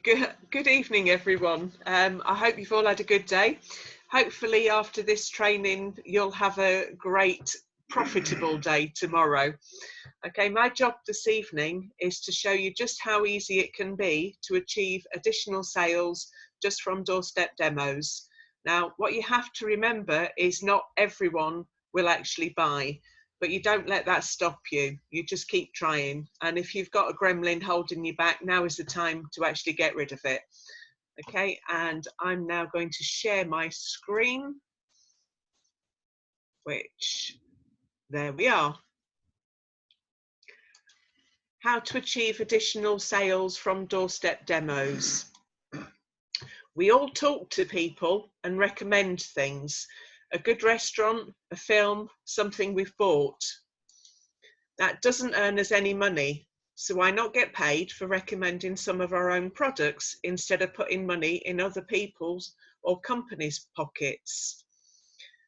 Good evening, everyone. I hope you've all had a good day. Hopefully, after this training, you'll have a great, profitable day tomorrow. Okay, my job this evening is to show you just how easy it can be to achieve additional sales just from doorstep demos. Now, what you have to remember is not everyone will actually buy, but you don't let that stop you. You just keep trying. And if you've got a gremlin holding you back, now is the time to actually get rid of it. Okay, and I'm now going to share my screen, which, there we are. How to achieve additional sales from doorstep demos. We all talk to people and recommend things. A good restaurant, a film, something we've bought. That doesn't earn us any money, so why not get paid for recommending some of our own products instead of putting money in other people's or companies' pockets?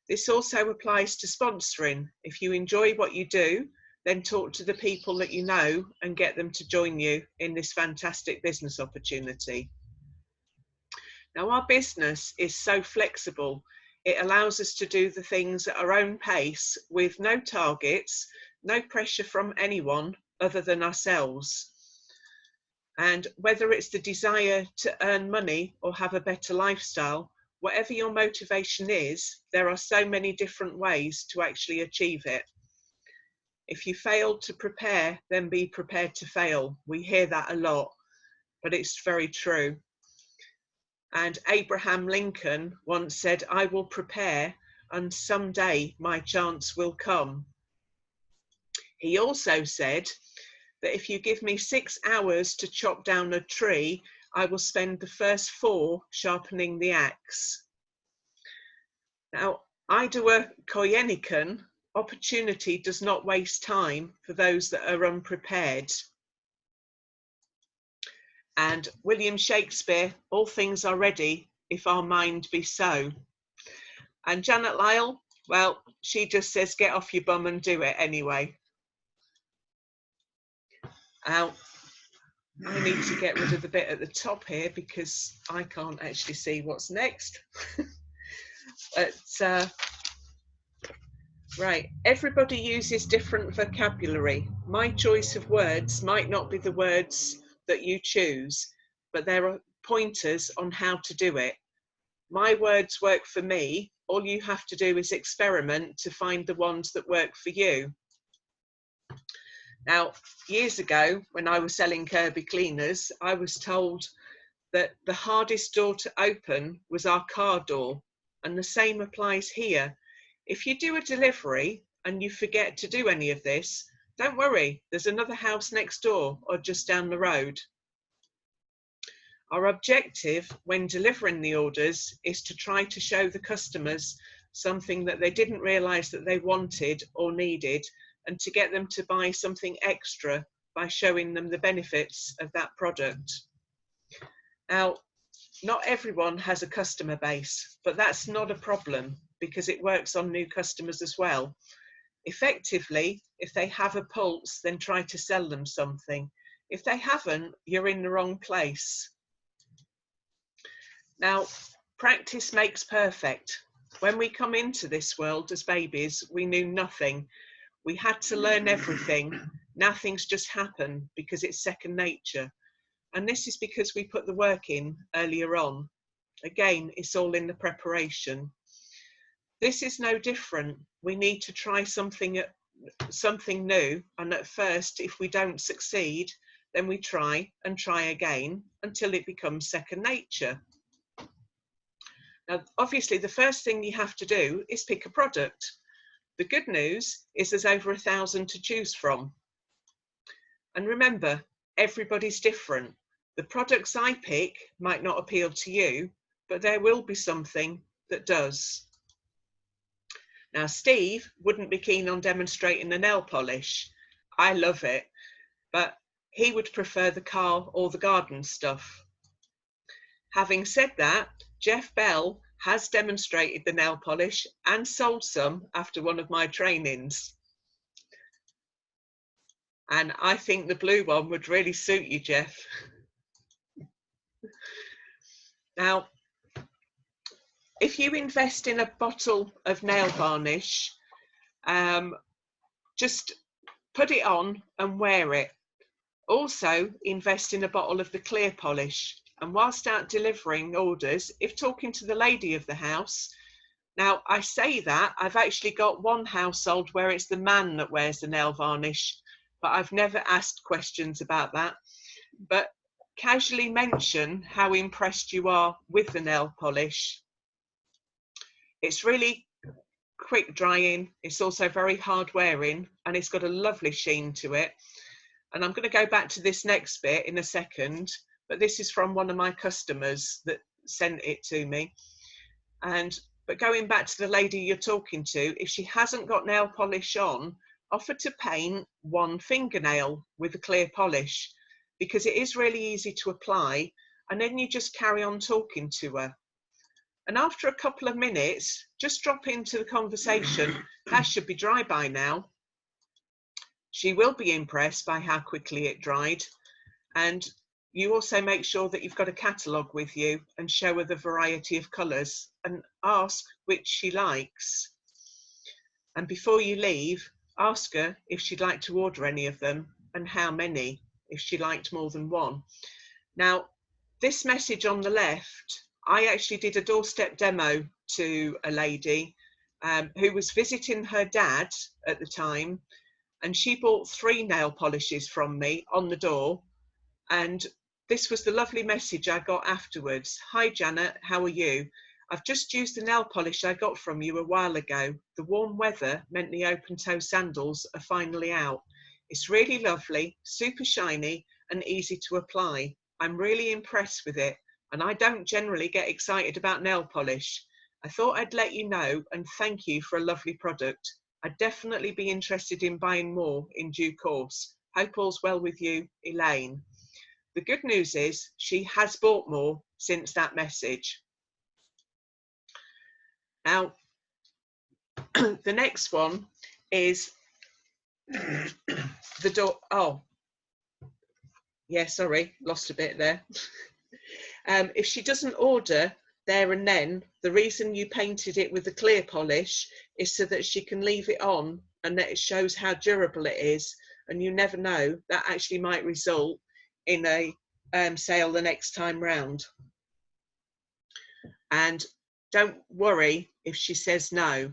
This also applies to sponsoring. If you enjoy what you do, then talk to the people that you know and get them to join you in this fantastic business opportunity. Now, our business is so flexible. It allows us to do the things at our own pace with no targets, no pressure from anyone other than ourselves. And whether it's the desire to earn money or have a better lifestyle, whatever your motivation is, there are so many different ways to actually achieve it. If you fail to prepare, then be prepared to fail. We hear that a lot, but it's very true. And Abraham Lincoln once said, "I will prepare and someday my chance will come." He also said that if you give me 6 hours to chop down a tree, I will spend the first 4 sharpening the axe. Now, Ida Koyenikan, opportunity does not waste time for those that are unprepared. And William Shakespeare, all things are ready if our mind be so. And Janet Lyall, well, she just says, get off your bum and do it anyway. Now, I need to get rid of the bit at the top here because I can't actually see what's next. But, right, everybody uses different vocabulary. My choice of words might not be the words that you choose, but there are pointers on how to do it. My words work for me. All you have to do is experiment to find the ones that work for you. Now, years ago, when I was selling Kirby cleaners, I was told that the hardest door to open was our car door, and the same applies here. If you do a delivery and you forget to do any of this, don't worry, there's another house next door or just down the road. Our objective when delivering the orders is to try to show the customers something that they didn't realise that they wanted or needed, and to get them to buy something extra by showing them the benefits of that product. Now, not everyone has a customer base, but that's not a problem because it works on new customers as well. Effectively, if they have a pulse, then try to sell them something. If they haven't, you're in the wrong place. Now, practice makes perfect. When we come into this world as babies, we knew nothing. We had to learn everything. Now things just happen because it's second nature. And this is because we put the work in earlier on. Again, it's all in the preparation. This is no different. We need to try something new. And at first, if we don't succeed, then we try and try again until it becomes second nature. Now, obviously, the first thing you have to do is pick a product. The good news is there's over 1,000 to choose from. And remember, everybody's different. The products I pick might not appeal to you, but there will be something that does. Now, Steve wouldn't be keen on demonstrating the nail polish. I love it, but he would prefer the car or the garden stuff. Having said that, Jeff Bell has demonstrated the nail polish and sold some after one of my trainings. And I think the blue one would really suit you, Jeff. Now, if you invest in a bottle of nail varnish, just put it on and wear it. Also, invest in a bottle of the clear polish. And whilst out delivering orders, if talking to the lady of the house, now I say that, I've actually got one household where it's the man that wears the nail varnish, but I've never asked questions about that. But casually mention how impressed you are with the nail polish. It's really quick drying, it's also very hard wearing, and it's got a lovely sheen to it. And I'm going to go back to this next bit in a second, but this is from one of my customers that sent it to me. But going back to the lady you're talking to, if she hasn't got nail polish on, offer to paint one fingernail with a clear polish, because it is really easy to apply, and then you just carry on talking to her. And after a couple of minutes, just drop into the conversation, that should be dry by now. She will be impressed by how quickly it dried. And you also make sure that you've got a catalogue with you and show her the variety of colours and ask which she likes. And before you leave, ask her if she'd like to order any of them and how many, if she liked more than one. Now, this message on the left, I actually did a doorstep demo to a lady who was visiting her dad at the time, and she bought 3 nail polishes from me on the door. And this was the lovely message I got afterwards. Hi Janet, how are you? I've just used the nail polish I got from you a while ago. The warm weather meant the open toe sandals are finally out. It's really lovely, super shiny and easy to apply. I'm really impressed with it, and I don't generally get excited about nail polish. I thought I'd let you know and thank you for a lovely product. I'd definitely be interested in buying more in due course. Hope all's well with you, Elaine. The good news is she has bought more since that message. Now, the next one is the door. Oh, yeah, sorry, lost a bit there. If she doesn't order there and then, the reason you painted it with the clear polish is so that she can leave it on and that it shows how durable it is. And you never know, that actually might result in a sale the next time round. And don't worry if she says no,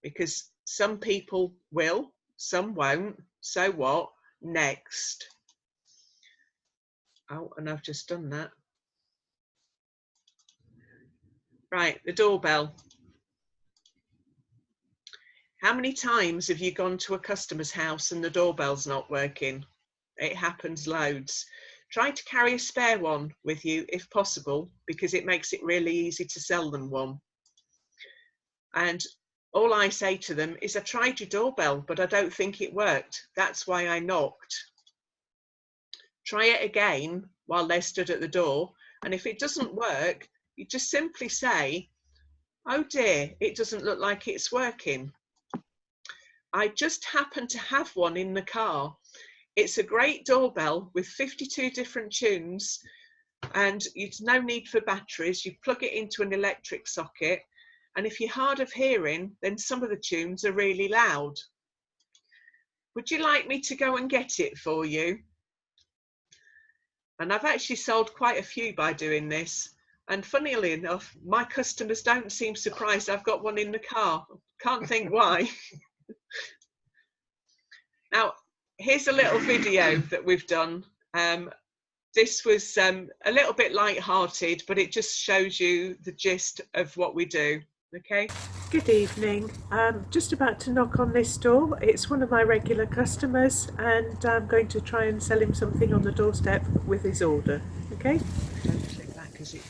because some people will, some won't. So what? Next. Oh, and I've just done that. Right, the doorbell. How many times have you gone to a customer's house and the doorbell's not working? It happens loads. Try to carry a spare one with you if possible, because it makes it really easy to sell them one. And all I say to them is, I tried your doorbell, but I don't think it worked. That's why I knocked. Try it again while they're stood at the door. And if it doesn't work, you just simply say, oh dear, it doesn't look like it's working. I just happen to have one in the car. It's a great doorbell with 52 different tunes, and there's no need for batteries. You plug it into an electric socket, and if you're hard of hearing, then some of the tunes are really loud. Would you like me to go and get it for you? And I've actually sold quite a few by doing this. And funnily enough, my customers don't seem surprised I've got one in the car. Can't think why. Now, here's a little video that we've done. This was a little bit light-hearted, but it just shows you the gist of what we do. Okay. Good evening. I'm just about to knock on this door. It's one of my regular customers, and I'm going to try and sell him something on the doorstep with his order. Okay. Don't click that because it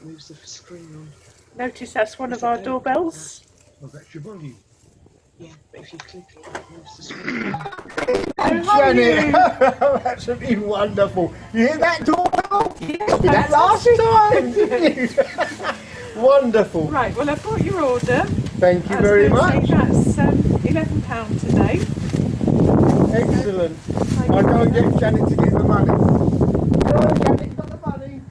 moves the screen on. Notice that's one of our doorbells. Oh, that's your volume. Yeah, but if you click it, it moves the screen. Janet, absolutely wonderful. You hear that doorbell? Yeah, That last time, didn't you? Wonderful. Right, well, I've got your order. Thank you very much. That's £11 today. Excellent. I'll go and get Janet to get the money. Hello, Janet, got the money.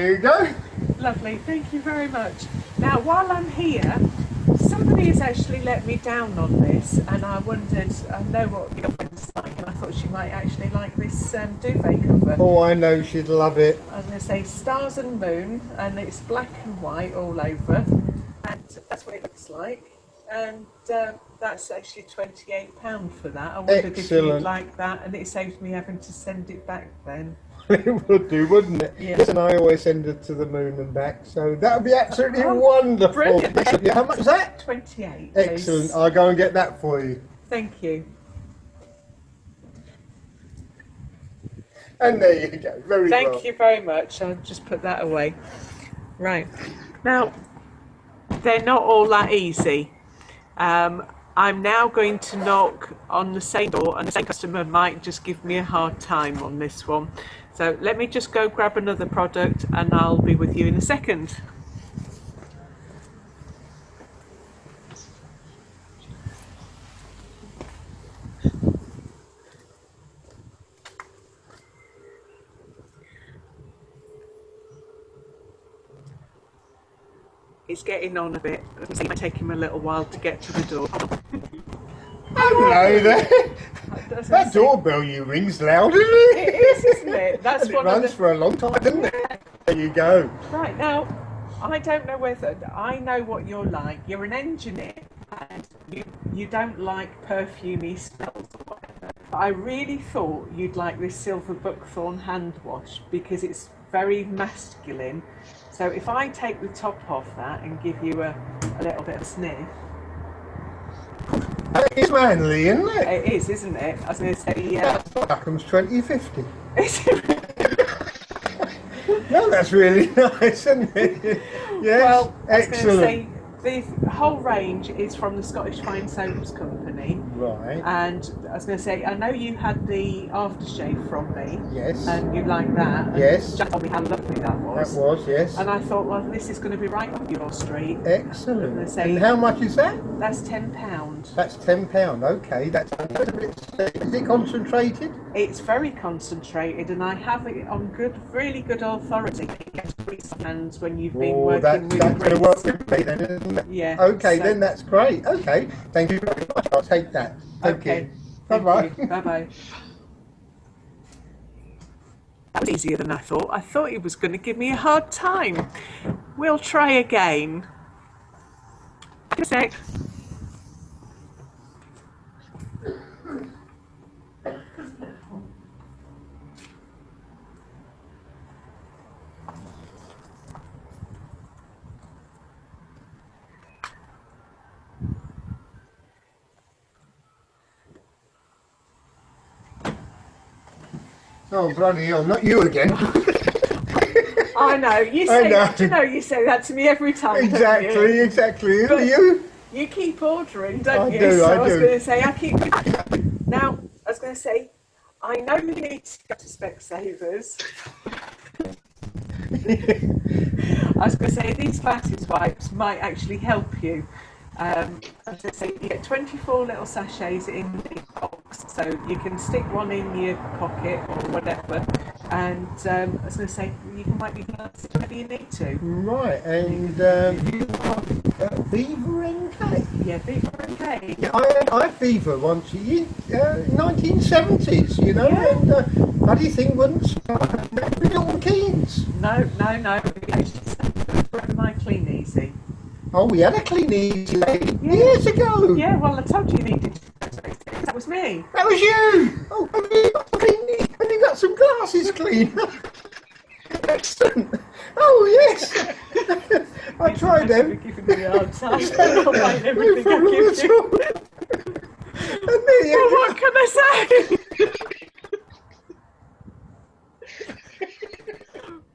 There you go. Lovely, thank you very much. Now, while I'm here, somebody has actually let me down on this, and I wondered, I know what your friend's like, and I thought she might actually like this duvet cover. Oh, I know she'd love it. I'm going to say Stars and Moon, and it's black and white all over, and that's what it looks like. And that's actually £28 for that. I wondered if Excellent. you'd like that, and it saves me having to send it back then. It would do, wouldn't it? Yeah. Yes, and I always send it to the moon and back, so that would be absolutely wonderful. Brilliant. Yeah, how much is that? 28. Excellent. Please. I'll go and get that for you. Thank you. And there you go. Very well. Thank you very much. I'll just put that away. Right. Now, they're not all that easy. I'm now going to knock on the same door, and the same customer might just give me a hard time on this one. So let me just go grab another product, and I'll be with you in a second. It's getting on a bit. It might take him a little while to get to the door. Hello there. That doorbell you ring's loud, isn't it? It is, isn't it? That's And it one runs of the... for a long time, doesn't it? There you go. Right, now, I don't know whether... I know what you're like. You're an engineer, and you don't like perfumey smells or whatever. But I really thought you'd like this silver buckthorn hand wash, because it's very masculine. So if I take the top off that and give you a little bit of a sniff... That is manly, isn't it? It is, isn't it? I was going to say... That's Buckham's 2050. Is it? No, that's really nice, isn't it? Yes, Well, I was excellent. going to say, the whole range is from the Scottish Fine Soaps Company. Right. And I was going to say, I know you had the aftershave from me. Yes. And you liked that. And Yes. Jack told me how lovely that was. That was, yes. And I thought, well, this is going to be right up your street. Excellent. I'm gonna say- And how much is that? That's £10. That's £10. Okay, that's a bit. Is it concentrated? It's very concentrated, and I have it on really good authority. It gets grease on hands when you've been working with that's going to grease. work with me then, isn't it? Yeah. Okay, so- then that's great. Okay, thank you very much. I'll take that. Thank Okay. you. Bye-bye. Bye-bye. That was easier than I thought. I thought he was going to give me a hard time. We'll try again. Just a sec. Oh, bloody hell, not you again. I know. You I say know. that. You know, you say that to me every time. don't Exactly, you? exactly. Who But- are you? You keep ordering, don't I you? do, so I I was do. going to say, I keep. Now, I was going to say, I know you need to go to Specsavers. I was going to say, these glasses wipes might actually help you. I was going to say, you get 24 little sachets in the box, so you can stick one in your pocket or whatever. And I was going to say, you can wipe your glasses whenever you need to. Right, and you are Vivamk? Yeah, Vivamk. Yeah, I had fever once, 1970s, you know, Yeah. and bloody thing wouldn't stop. Little Keens. No. It's my Clean Easy. Oh, we had a clean easy lady Yeah. years ago. Yeah, well, I told you needed. That was me. That was you. Oh, have you got clean? Have you got some glasses clean? Excellent. Oh yes. I tried You're them. giving me a hard time. I'll find No everything I problem give at you. all. And there you Well, go. what can I say?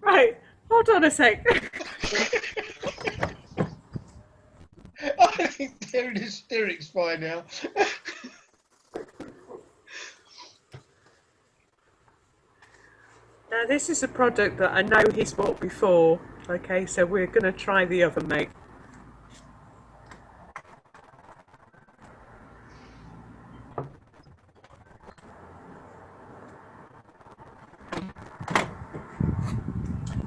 Right, hold on a sec. I think they're in hysterics by now. Now, this is a product that I know he's bought before. Okay, so we're going to try the other mate.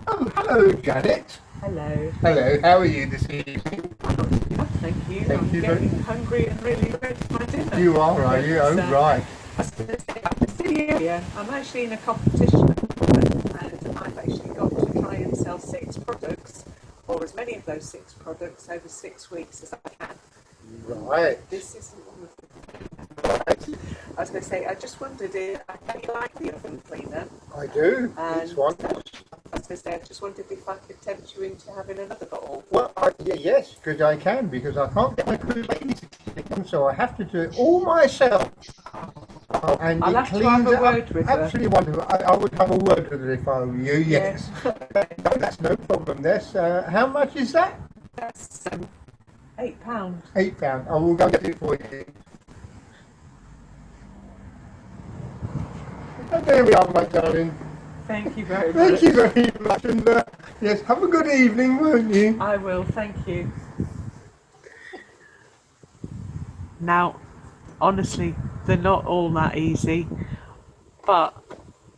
Oh, hello Hello, Janet. Hello. Hello, how are you this evening? Thank you. Thank I'm you getting hungry and really ready for my dinner. You are you? Oh, right. Yeah, I'm actually in a competition at the moment, and I've actually got to try and sell 6 products, or as many of those 6 products over 6 weeks as I can. Right. This isn't one of them. I was going to say, I just wondered if you like the oven cleaner. I do. And It's wonderful. I was going to say, I just wondered if I could tempt you into having another bottle. Well, yes, because I can, because I can't get my good lady to clean them, so I have to do it all myself. And I'll it have to cleans have a it word up with her. absolutely wonderful. I would have a word with her if I were you, yes. No, that's no problem. How much is that? That's £8. £8. I will go get it for you. And there we are, my darling. Thank you very much. Thank you very much. And yes, have a good evening, won't you? I will, thank you. Now, honestly, they're not all that easy, but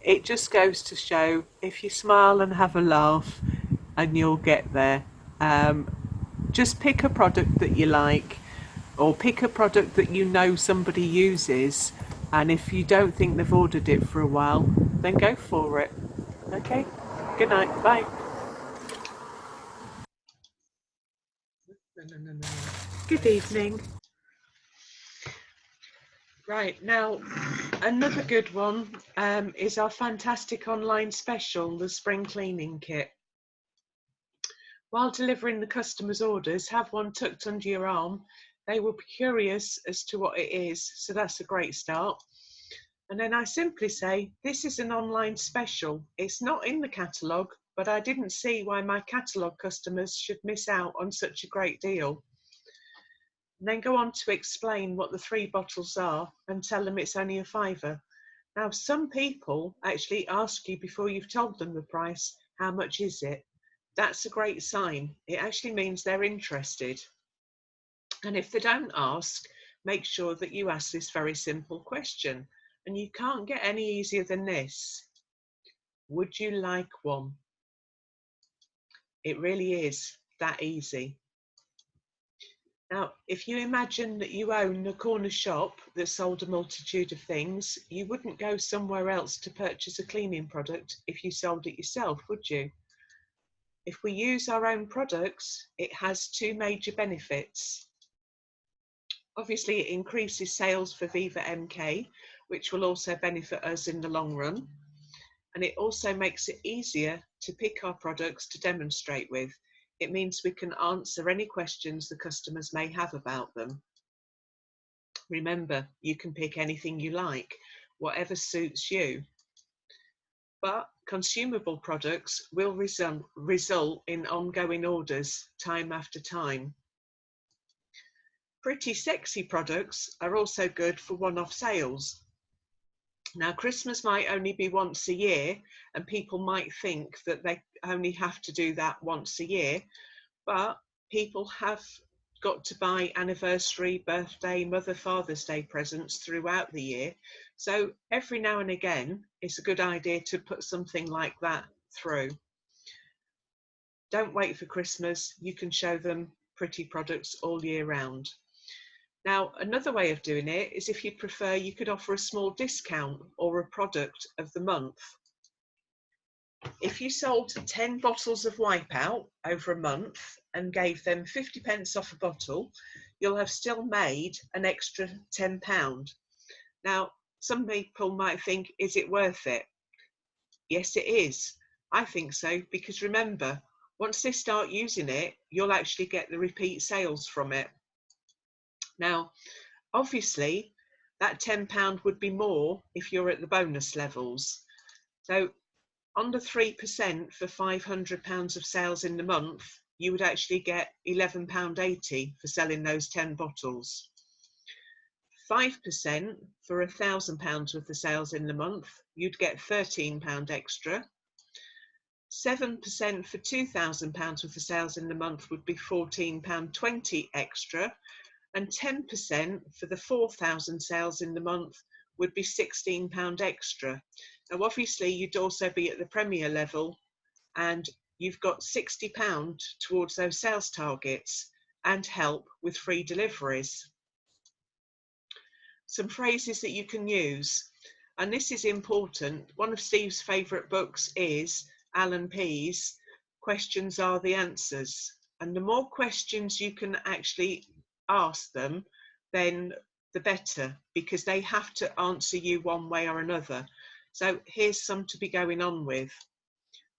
it just goes to show if you smile and have a laugh, and you'll get there. Just pick a product that you like, or pick a product that you know somebody uses, and if you don't think they've ordered it for a while, then go for it. Okay? Good night. Bye. No. Good evening. Right, now another good one is our fantastic online special, the spring cleaning kit. While delivering the customer's orders, have one tucked under your arm. They will be curious as to what it is, so that's a great start. And then I simply say, this is an online special. It's not in the catalogue, but I didn't see why my catalogue customers should miss out on such a great deal. And then go on to explain what the 3 bottles are and tell them it's only a £5. Now, some people actually ask you before you've told them the price, how much is it? That's a great sign. It actually means they're interested. And if they don't ask, make sure that you ask this very simple question. And you can't get any easier than this. Would you like one? It really is that easy. Now, if you imagine that you own a corner shop that sold a multitude of things, you wouldn't go somewhere else to purchase a cleaning product if you sold it yourself, would you? If we use our own products, it has 2 major benefits. Obviously, it increases sales for Vivamk, which will also benefit us in the long run. And it also makes it easier to pick our products to demonstrate with. It means we can answer any questions the customers may have about them. Remember, you can pick anything you like, whatever suits you. But consumable products will result in ongoing orders time after time. Pretty sexy products are also good for one-off sales. Now, Christmas might only be once a year, and people might think that they only have to do that once a year, but people have got to buy anniversary, birthday, Mother, Father's Day presents throughout the year. So every now and again, it's a good idea to put something like that through. Don't wait for Christmas. You can show them pretty products all year round. Now, another way of doing it is if you prefer, you could offer a small discount or a product of the month. If you sold 10 bottles of Wipeout over a month and gave them 50p off a bottle, you'll have still made an extra £10. Now, some people might think, is it worth it? Yes, it is. I think so, because remember, once they start using it, you'll actually get the repeat sales from it. Now, obviously, that £10 would be more if you're at the bonus levels. So under 3% for £500 of sales in the month, you would actually get £11.80 for selling those 10 bottles. 5% for £1,000 worth of sales in the month, you'd get £13 extra. 7% for £2,000 worth of sales in the month would be £14.20 extra. And 10% for the 4,000 sales in the month would be £16 extra. Now, obviously, you'd also be at the Premier level, and you've got £60 towards those sales targets and help with free deliveries. Some phrases that you can use, and this is important. One of Steve's favourite books is Alan Pease, Questions Are the Answers. And the more questions you can actually ask them, then the better, because they have to answer you one way or another. So here's some to be going on with.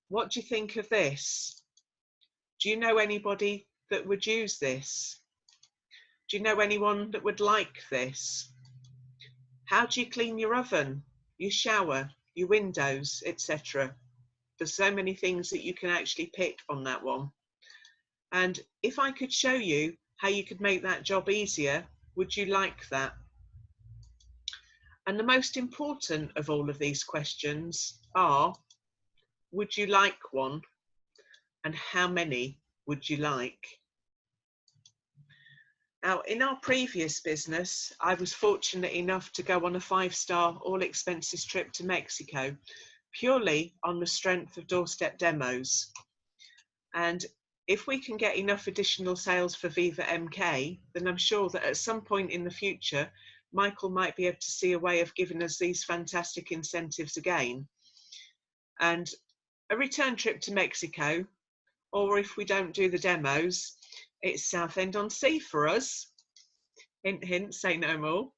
What do you think of this? Do you know anybody that would use this? Do you know anyone that would like this? How do you clean your oven, your shower, your windows, etc.? There's so many things that you can actually pick on that one. And if I could show you how you could make that job easier, would you like that? And the most important of all of these questions are, would you like one? And how many would you like? Now, in our previous business, I was fortunate enough to go on a 5-star all expenses trip to Mexico, purely on the strength of Doorstep demos. And if we can get enough additional sales for Vivamk, then I'm sure that at some point in the future, Michael might be able to see a way of giving us these fantastic incentives again. And a return trip to Mexico, or if we don't do the demos, it's Southend-on-Sea for us. Hint, hint, say no more.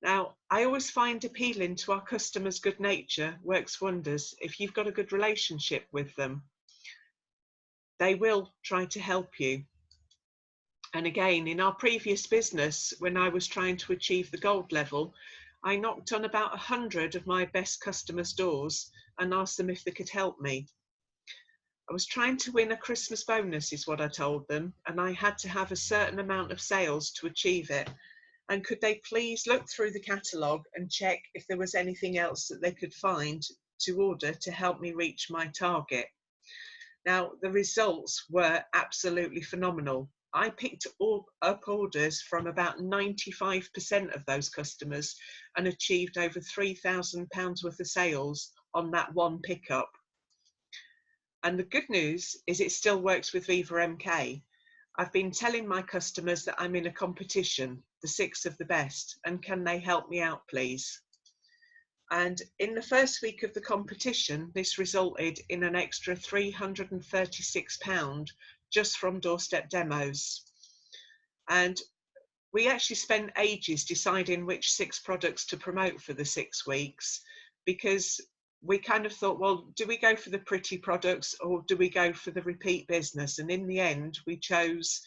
Now, I always find appealing to our customers' good nature works wonders if you've got a good relationship with them. They will try to help you. And again, in our previous business, when I was trying to achieve the gold level, I knocked on about 100 of my best customers' doors and asked them if they could help me. I was trying to win a Christmas bonus is what I told them, and I had to have a certain amount of sales to achieve it. And could they please look through the catalogue and check if there was anything else that they could find to order to help me reach my target? Now, the results were absolutely phenomenal. I picked up orders from about 95% of those customers and achieved over £3,000 worth of sales on that one pickup. And the good news is it still works with Vivamk. I've been telling my customers that I'm in a competition, the 6 of the best, and can they help me out, please? And in the first week of the competition, this resulted in an extra £336 just from Doorstep demos. And we actually spent ages deciding which 6 products to promote for the 6 weeks, because we kind of thought, well, do we go for the pretty products or do we go for the repeat business? And in the end, we chose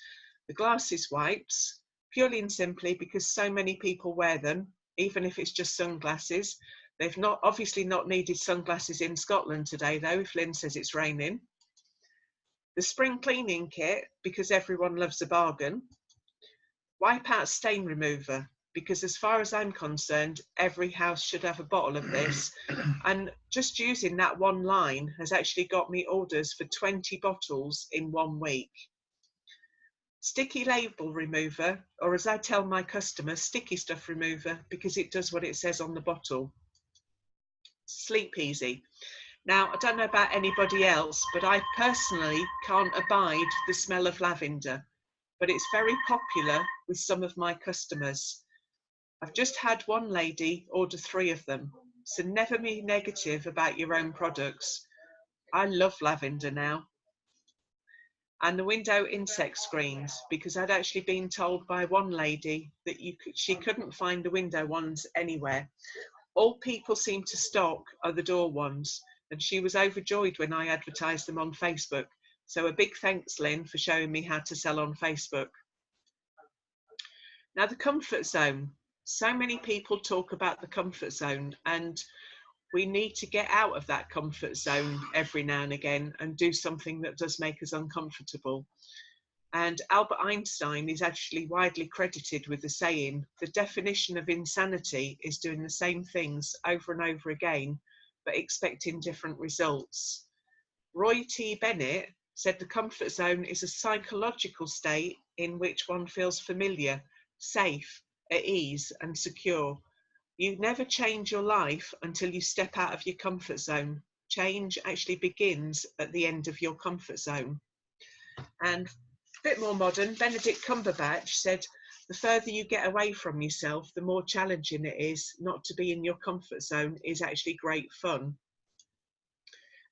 the glasses wipes, purely and simply because so many people wear them, even if it's just sunglasses. They've obviously not needed sunglasses in Scotland today, though, if Lynn says it's raining. The spring cleaning kit, because everyone loves a bargain. Wipe out stain remover, because as far as I'm concerned, every house should have a bottle of this. And just using that one line has actually got me orders for 20 bottles in 1 week. Sticky label remover, or as I tell my customers, sticky stuff remover, because it does what it says on the bottle. Sleep Easy. Now, I don't know about anybody else, but I personally can't abide the smell of lavender, but it's very popular with some of my customers. I've just had one lady order 3 of them, so never be negative about your own products. I love lavender now. And the window insect screens, because I'd actually been told by one lady that she couldn't find the window ones anywhere. All people seem to stock are the door ones, and she was overjoyed when I advertised them on Facebook. So a big thanks, Lynn, for showing me how to sell on Facebook. Now, the comfort zone. So many people talk about the comfort zone, and we need to get out of that comfort zone every now and again and do something that does make us uncomfortable. And Albert Einstein is actually widely credited with the saying, the definition of insanity is doing the same things over and over again, but expecting different results. Roy T. Bennett said the comfort zone is a psychological state in which one feels familiar, safe, at ease and secure. You never change your life until you step out of your comfort zone. change actually begins at the end of your comfort zone. And a bit more modern, Benedict Cumberbatch said, the further you get away from yourself, the more challenging it is. Not to be in your comfort zone is actually great fun.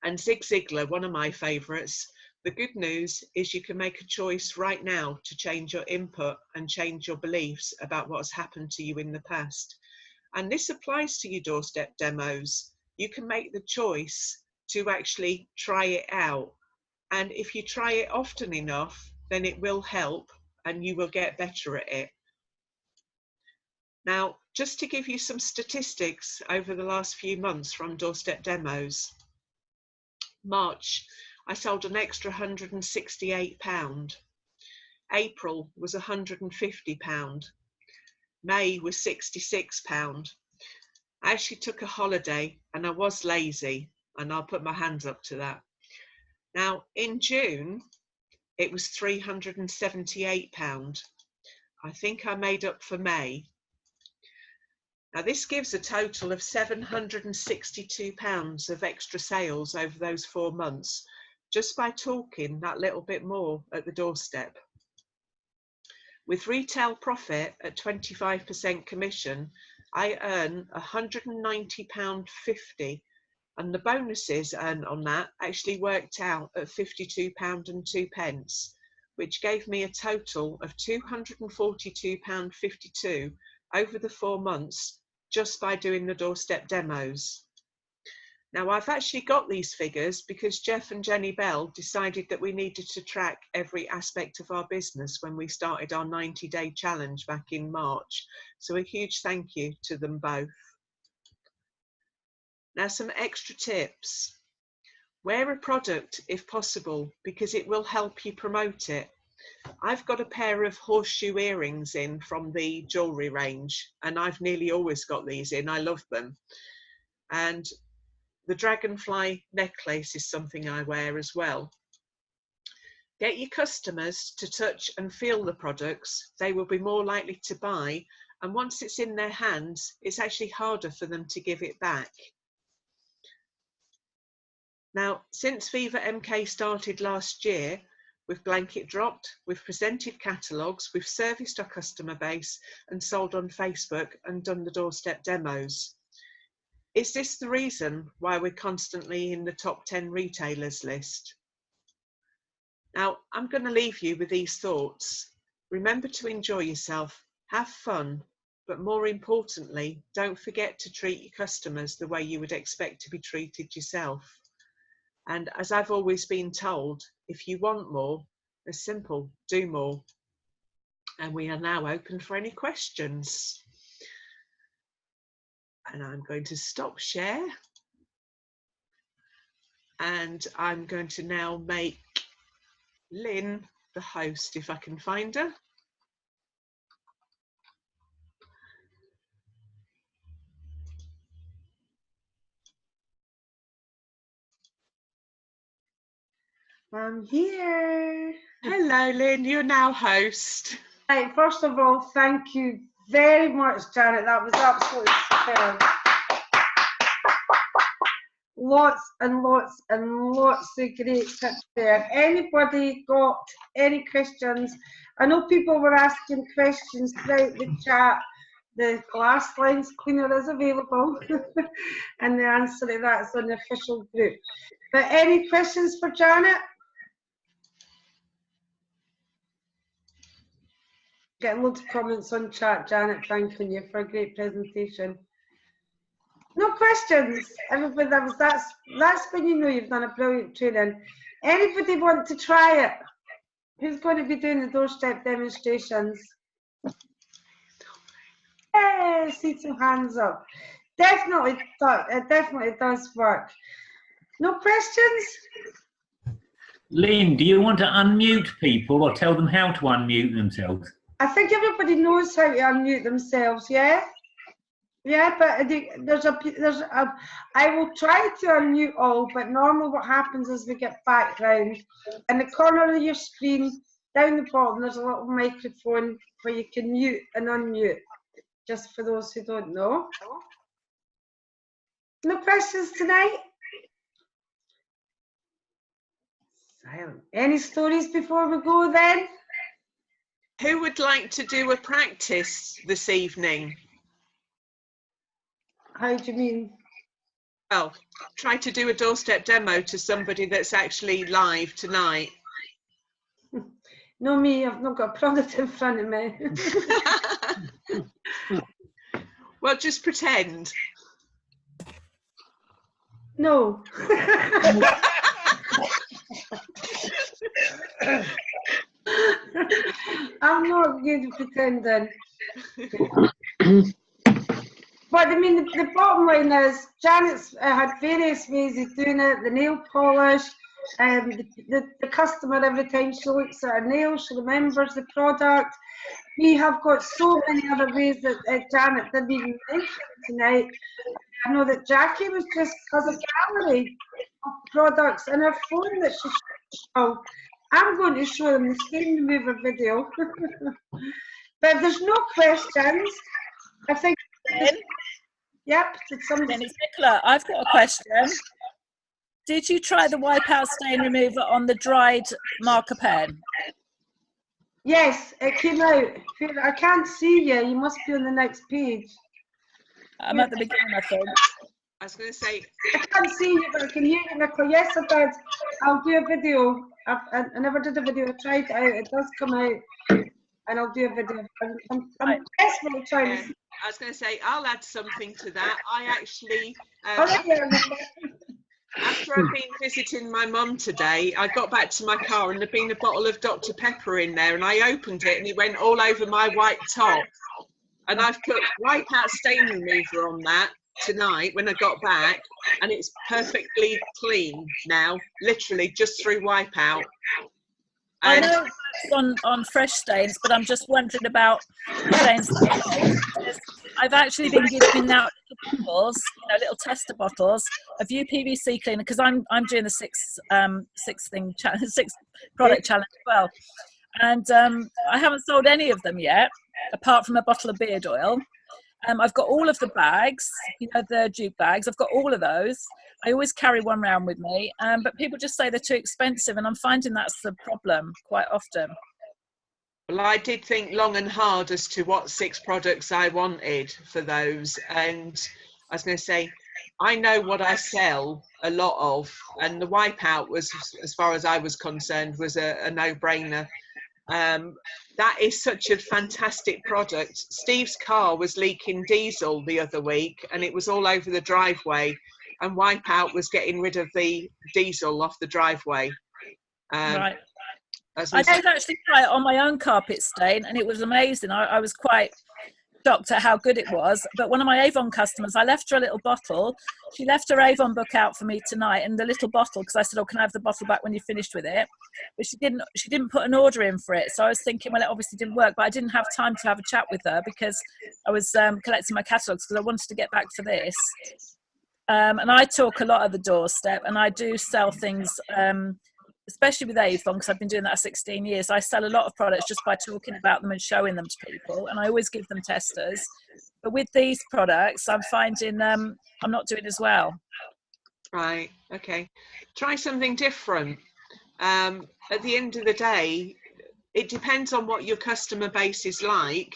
And Zig Ziglar, one of my favourites, the good news is you can make a choice right now to change your input and change your beliefs about what has happened to you in the past. And this applies to your doorstep demos. You can make the choice to actually try it out. And if you try it often enough, then it will help and you will get better at it. Now, just to give you some statistics over the last few months from doorstep demos. March, I sold an extra £168. April was £150. May was £66. I actually took a holiday and I was lazy, and I'll put my hands up to that. Now, in June, it was £378. I think I made up for May. Now, this gives a total of £762 of extra sales over those 4 months, just by talking that little bit more at the doorstep. With retail profit at 25% commission, I earn £190.50, and the bonuses earned on that actually worked out at £52.02, which gave me a total of £242.52 over the 4 months just by doing the doorstep demos. Now, I've actually got these figures because Jeff and Jenny Bell decided that we needed to track every aspect of our business when we started our 90-day challenge back in March. So a huge thank you to them both. Now, some extra tips. Wear a product if possible because it will help you promote it. I've got a pair of horseshoe earrings in from the jewellery range, and I've nearly always got these in. I love them. And the dragonfly necklace is something I wear as well. Get your customers to touch and feel the products. They will be more likely to buy, and once it's in their hands, it's actually harder for them to give it back. Now, since Vivamk started last year, we've blanket dropped, we've presented catalogues, we've serviced our customer base and sold on Facebook and done the doorstep demos. Is this the reason why we're constantly in the top 10 retailers list? Now, I'm going to leave you with these thoughts. Remember to enjoy yourself, have fun, but more importantly, don't forget to treat your customers the way you would expect to be treated yourself. And as I've always been told, if you want more, it's simple, do more. And we are now open for any questions. And I'm going to stop share. And I'm going to now make Lynn the host, if I can find her. I'm here. Hello, Lynn, you're now host. Right, first of all, thank you very much, Janet. That was absolutely superb. Lots and lots and lots of great tips there. Anybody got any questions? I know people were asking questions throughout the chat. The glass lens cleaner is available and the answer to that is on the official group. But any questions for Janet? Getting loads of comments on chat, Janet, thanking you for a great presentation. No questions, everybody. That's when you know you've done a brilliant training. Anybody want to try it? Who's going to be doing the doorstep demonstrations? Yeah, see some hands up. Definitely, it definitely does work. No questions? Lynn, do you want to unmute people or tell them how to unmute themselves? I think everybody knows how to unmute themselves, yeah? Yeah, but I will try to unmute all, but normally what happens is we get background. In the corner of your screen, down the bottom, there's a little microphone where you can mute and unmute, just for those who don't know. No questions tonight? Any stories before we go then? Who would like to do a practice this evening? How do you mean? Well, try to do a doorstep demo to somebody that's actually live tonight. No, me, I've not got a product in front of me. Well, just pretend. No. I'm not good at pretending. But I mean, the bottom line is, Janet's had various ways of doing it. The nail polish, the customer, every time she looks at her nails, she remembers the product. We have got so many other ways that Janet didn't even mention tonight. I know that Jackie has a gallery of products in her phone that she shows. I'm going to show them the stain remover video. But if there's no questions, I think. Yep. Did somebody? Then it's Nicola. I've got a question. Did you try the wipeout stain remover on the dried marker pen? Yes, it came out. I can't see you. You must be on the next page. I'm at the beginning, I think. I was going to say, I can't see you, but I can hear you, Nicola. Yes, I did. I'll do a video. I never did a video. I tried it out. It does come out, and I'll do a video. I'm desperately trying to see. I was going to say, I'll add something to that. I actually, after I've been visiting my mum today, I got back to my car and there'd been a bottle of Dr. Pepper in there, and I opened it and it went all over my white top. And I've put wipeout stain remover on that tonight when I got back, and it's perfectly clean now, literally just through wipeout. I know it's on fresh stains, but I'm just wondering about stains. I've actually been giving out bottles, little tester bottles of UPVC cleaner, because I'm doing the six product challenge as well, and I haven't sold any of them yet, apart from a bottle of beard oil. I've got all of the bags, the jute bags. I've got all of those. I always carry one around with me, but people just say they're too expensive, and I'm finding that's the problem quite often. Well, I did think long and hard as to what 6 products I wanted for those, and I was going to say, I know what I sell a lot of, and the wipeout was, as far as I was concerned, was a no-brainer. That is such a fantastic product. Steve's car was leaking diesel the other week, and it was all over the driveway, and wipeout was getting rid of the diesel off the driveway. Right. I did actually try it on my own carpet stain, and it was amazing. I was quite shocked at how good it was. But one of my Avon customers, I left her a little bottle. She left her Avon book out for me tonight, and the little bottle, because I said, "Oh, can I have the bottle back when you're finished with it?" But she didn't put an order in for it. So I was thinking, well, it obviously didn't work. But I didn't have time to have a chat with her because I was collecting my catalogues, because I wanted to get back to this. And I talk a lot at the doorstep, and I do sell things, especially with Avon, because I've been doing that for 16 years. I sell a lot of products just by talking about them and showing them to people, and I always give them testers. But with these products, I'm finding I'm not doing as well. Right, okay. Try something different. At the end of the day, it depends on what your customer base is like.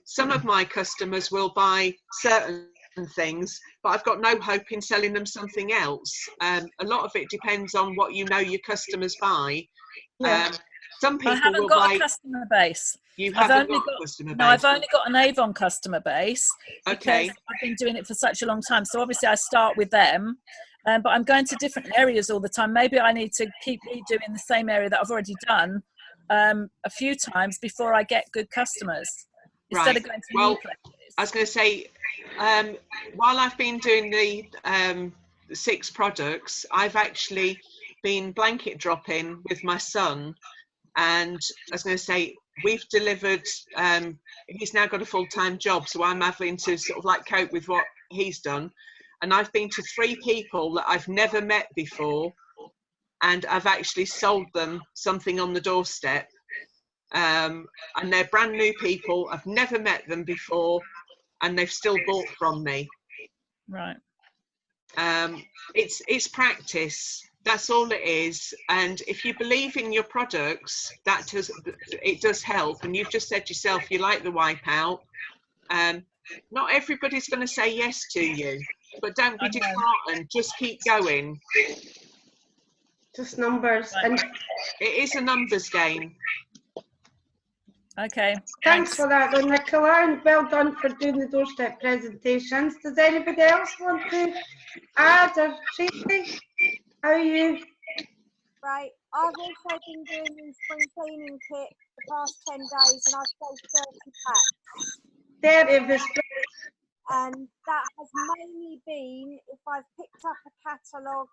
Some of my customers will buy certain things, but I've got no hope in selling them something else. A lot of it depends on what your customers buy. Yeah. Some people I haven't will got buy a customer base. You haven't got a customer base? No, I've only got an Avon customer base because Okay. I've been doing it for such a long time. So obviously I start with them, but I'm going to different areas all the time. Maybe I need to keep redoing the same area that I've already done a few times before I get good customers. Instead of going to new places. I was going to say, while I've been doing the 6 products, I've actually been blanket dropping with my son, and I was going to say, we've delivered, he's now got a full-time job, so I'm having to sort of like cope with what he's done, and I've been to 3 people that I've never met before, and I've actually sold them something on the doorstep. And they're brand new people. I've never met them before, and they've still bought from me. Right. It's practice. That's all it is. And if you believe in your products, it does help. And you've just said yourself you like the Wipeout. Not everybody's going to say yes to you, but don't be disheartened. Just keep going. Just numbers. Right. And it is a numbers game. Okay. Thanks for that, then, Nicola, and well done for doing the Doorstep presentations. Does anybody else want to add, or Tracy, how are you? Right, I've also been doing the spring cleaning kit the past 10 days, and I've sold 30 packs. There it is. And that has mainly been if I've picked up a catalogue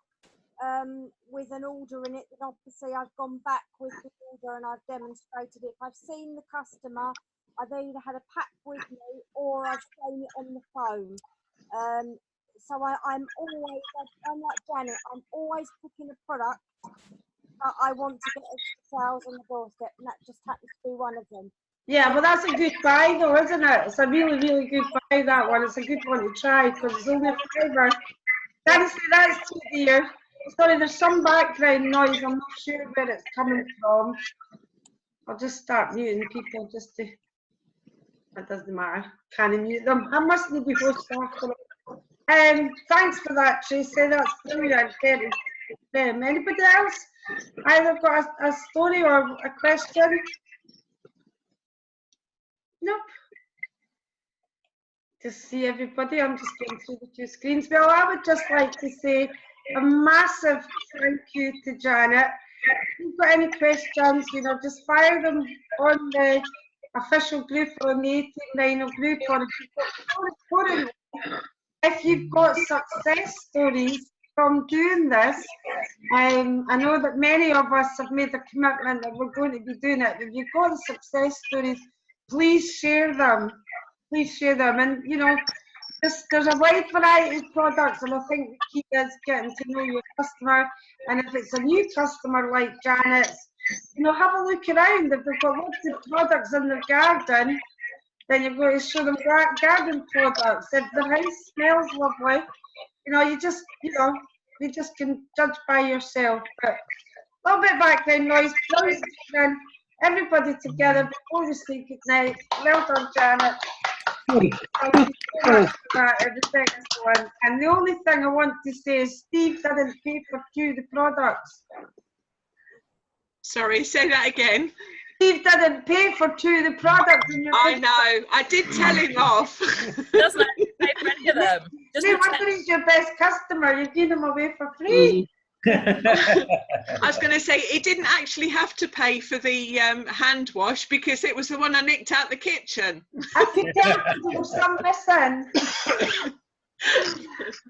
with an order in it, then obviously I've gone back with the order and I've demonstrated it. If I've seen the customer, I've either had a pack with me or I've shown it on the phone. So I'm like Janet, I'm always picking a product that I want to get extra sales on the doorstep, and that just happens to be one of them. Yeah, well, that's a good buy, though, isn't it? It's a really, really good buy, that one. It's a good one to try because it's only a fiver. That's too dear. Sorry, there's some background noise. I'm not sure where it's coming from. I'll just start muting people just to. That doesn't matter. Can't mute them. I mustn't be forced after. Thanks for that, Tracy. That's brilliant. Anybody else? Either got a story or a question? Nope. Just see everybody. I'm just going through the two screens. Well, I would just like to say a massive thank you to Janet. If you've got any questions, just fire them on the official group on the 1890 group. Or if you've got success stories from doing this, I know that many of us have made a commitment that we're going to be doing it. If you've got the success stories, please share them. Please share them. And there's a wide variety of products, and I think the key is getting to know your customer. And if it's a new customer like Janet's, have a look around. If they've got lots of products in their garden, then you're going to show them garden products. If the house smells lovely, you just can judge by yourself. But a little bit of background noise. Everybody together before we say good night. Well done, Janet. Thank you so much for that. Everything is going. And the only thing I want to say is Steve didn't pay for two of the products. Sorry, say that again. Steve didn't pay for two of the products. I know. I did tell him off. Doesn't have to pay for any of them. Steve, whether he's your best customer, you give them away for free. I was going to say he didn't actually have to pay for the hand wash because it was the one I nicked out the kitchen. I could tell there was some missing.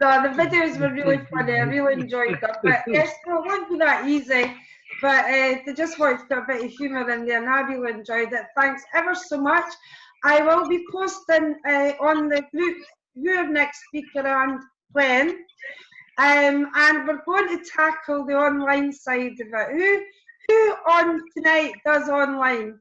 No, the videos were really funny. I really enjoyed them. But yes, it won't be that easy. But they just wanted to put a bit of humour in there, and I really enjoyed it. Thanks ever so much. I will be posting on the group your next speaker and when. And we're going to tackle the online side of it. Who on tonight does online?